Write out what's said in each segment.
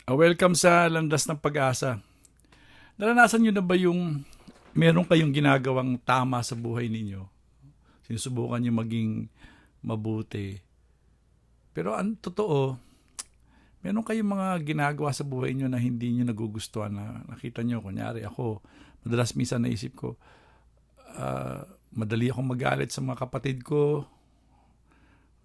Welcome sa Landas ng Pag-asa. Naranasan nyo na ba yung meron kayong ginagawang tama sa buhay ninyo? Sinusubukan nyo maging mabuti. Pero ang totoo, meron kayong mga ginagawa sa buhay nyo na hindi nyo nagugustuhan. Na nakita nyo, kunyari ako, madalas minsan naisip ko, madali akong magalit sa mga kapatid ko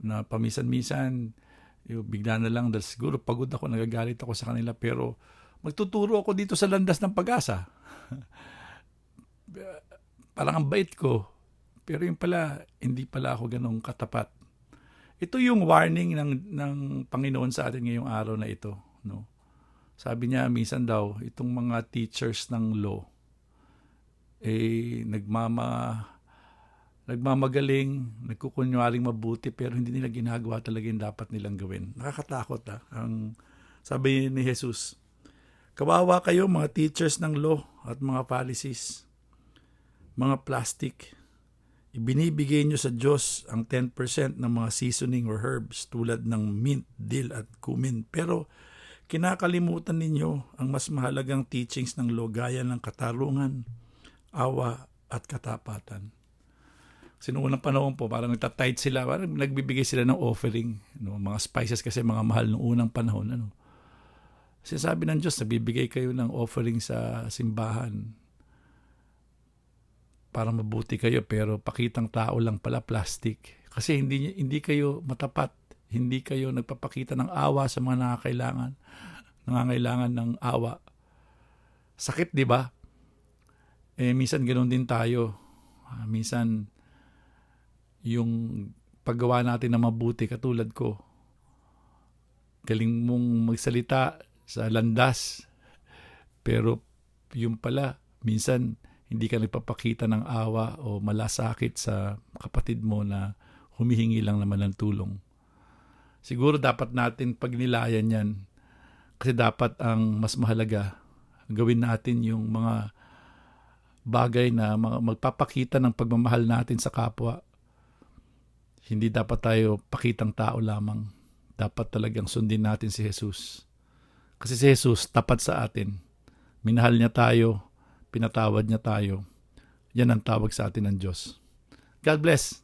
na paminsan-minsan yung bigla na lang dahil siguro pagod ako, nagagalit ako sa kanila, pero magtuturo ako dito sa Landas ng Pag-asa. Parang ang bait ko, pero yung pala, hindi pala ako ganong katapat. Ito yung warning ng Panginoon sa atin ngayong araw na ito. No? Sabi niya, minsan daw, itong mga teachers ng law, nagmamagaling, nagkukunwaring mabuti, pero hindi nila ginagawa talaga yung dapat nilang gawin. Nakakatakot Ang sabi ni Jesus, kawawa kayo mga teachers ng law at mga Pharisees, mga plastic. Ibinibigay nyo sa Diyos ang 10% ng mga seasoning or herbs tulad ng mint, dill at cumin. Pero kinakalimutan ninyo ang mas mahalagang teachings ng law gaya ng katarungan, awa at katapatan. Kasi noong unang panahon po, parang nagtatithe sila, parang nagbibigay sila ng offering. Mga spices kasi mga mahal noong unang panahon. Sinasabi ng Diyos, nagbibigay kayo ng offering sa simbahan para mabuti kayo, pero pakitang tao lang pala, plastic. Kasi hindi kayo matapat, hindi kayo nagpapakita ng awa sa mga nangangailangan ng awa. Sakit, di ba? Minsan ganoon din tayo. Minsan yung paggawa natin na mabuti, katulad ko, galing mong magsalita sa landas, pero yung pala, minsan hindi ka nagpapakita ng awa o malasakit sa kapatid mo na humihingi lang naman ng tulong. Siguro dapat natin pagnilayan yan, kasi dapat ang mas mahalaga, gawin natin yung mga bagay na magpapakita ng pagmamahal natin sa kapwa. Hindi dapat tayo pakitang tao lamang. Dapat talagang sundin natin si Jesus. Kasi si Jesus tapat sa atin. Minahal niya tayo, pinatawad niya tayo. Yan ang tawag sa atin ng Diyos. God bless.